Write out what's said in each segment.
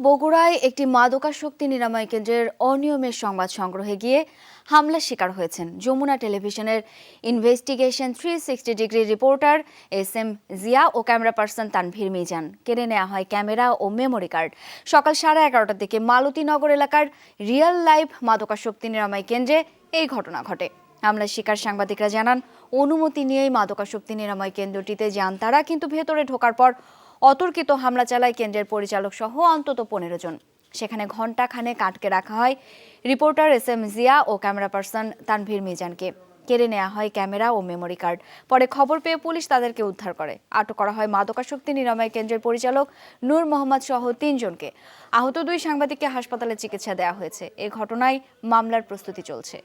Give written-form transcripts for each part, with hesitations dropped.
বগুড়ায় একটি মাদকাসক্তি নিরাময় কেন্দ্রের অনিয়মের সংবাদ সংগ্রহে গিয়ে হামলার শিকার হয়েছেন যমুনা টেলিভিশনের investigation 360 degree reporter SM Zia ও ক্যামেরা পার্সন তানভীর মিজান। কেড়ে নেওয়া হয় ক্যামেরা ও মেমোরি কার্ড। সকাল 11:30টার দিকে মালতীনগর এলাকার রিয়েল লাইফ মাদকাসক্তি নিরাময় কেন্দ্রে এই ঘটনা ঘটে। হামলার শিকার সাংবাদিকরা জানান, অনুমতি নিয়েই মাদকাসক্তি নিরাময় কেন্দ্রটিতে যান তারা, কিন্তু ভেতরে ঢোকার পর অতর্কিত হামলা চালায় কেন্দ্রের পরিচালক সহ অন্তত 15 জন। সেখানে ঘণ্টা খানেক আটকে রাখা হয় রিপোর্টার SM জিয়া ও ক্যামেরা পার্সন তানভীর মিজানকে। কেড়ে নেওয়া হয় ক্যামেরা ও মেমোরি কার্ড। পরে খবর পেয়ে পুলিশ তাদেরকে উদ্ধার করে। আটক করা হয় মাদকাসক্তি নিরাময় কেন্দ্রের পরিচালক নূর মোহাম্মদ সহ 3 জনকে। আহত 2 সাংবাদিককে হাসপাতালে চিকিৎসা দেওয়া হয়েছে। এই ঘটনায় মামলার প্রস্তুতি চলছে।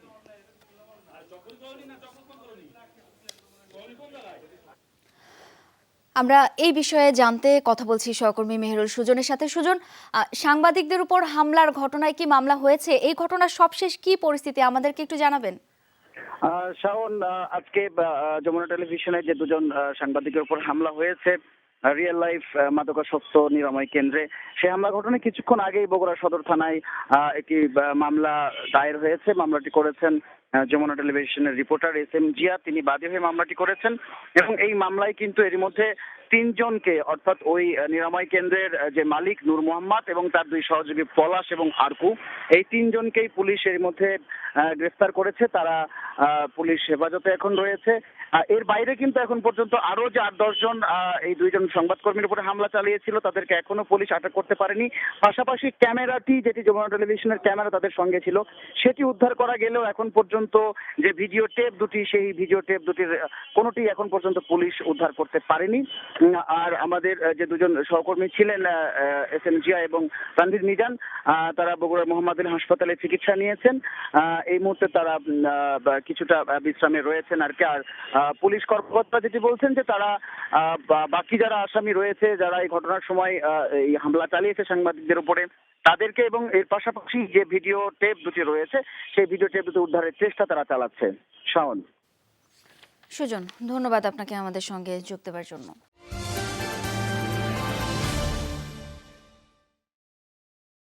আমরা এই বিষয়ে জানতে কথা বলছি সহকর্মী মেহেরুল সুজনের সাথে। সুজন, সাংবাদিকদের উপর হামলার ঘটনায় কি মামলা হয়েছে? এই ঘটনার সবশেষ কি পরিস্থিতি আমাদেরকে একটু জানাবেন? শাওন, আজকে যমুনা টেলিভিশনে যে দুজন সাংবাদিকের উপর হামলা হয়েছে রিয়েল লাইফ মাদকাসক্ত নিরাময় কেন্দ্রে, সে হামলা ঘটনায় কিছুক্ষণ আগেই বগুড়া সদর থানায় একটি মামলা দায়ের হয়েছে। মামলাটি করেছেন যমুনা টেলিভিশনের রিপোর্টার SM জিয়া। তিনি বাদী হয়ে মামলাটি করেছেন এবং এই মামলায় কিন্তু এর মধ্যে 3 জনকে, অর্থাৎ ওই নিরাময় কেন্দ্রের যে মালিক নূর মোহাম্মদ এবং তার 2 সহযোগী পলাশ এবং আরকু, এই 3 জনকেই পুলিশ এর মধ্যে গ্রেফতার করেছে। তারা পুলিশ হেফাজতে এখন রয়েছে। এর বাইরে কিন্তু এখন পর্যন্ত আরো যে 8-10 জন এই 2 জন সংবাদকর্মীর উপরে হামলা চালিয়েছিল তাদেরকে এখনো পুলিশ আটক করতে পারেনি। পাশাপাশি ক্যামেরাটি, যেটি যমুনা টেলিভিশনের ক্যামেরা তাদের সঙ্গে ছিল, সেটি উদ্ধার করা গেলেও এখন পর্যন্ত যে ভিডিও টেপ দুটি, সেই ভিডিও টেপ দুটির কোনোটি এখন পর্যন্ত পুলিশ উদ্ধার করতে পারেনি। আর আমাদের যে 2 জন সহকর্মী ছিলেন SM জিয়া এবং তানভীর মিজান, তারা বগুড়া মোহাম্মদ আলী হাসপাতালে চিকিৎসা নিয়েছেন। এই মুহূর্তে তারা কিছুটা বিশ্রামে রয়েছেন আর কি। আর পুলিশ কর্মকর্তা যেটি বলছেন যে তারা বাকি যারা আসামি রয়েছে, যারা এই ঘটনার সময় এই হামলা চালিয়েছে সাংবাদিকদের উপরে, তাদেরকে এবং এর পাশাপাশি যে ভিডিও টেপ দুটি রয়েছে সেই ভিডিও টেপ দুটি উদ্ধারের চেষ্টা তারা চালাচ্ছে। শাওন। সুজন, ধন্যবাদ আপনাকে আমাদের সঙ্গে যুক্ত হওয়ার জন্য।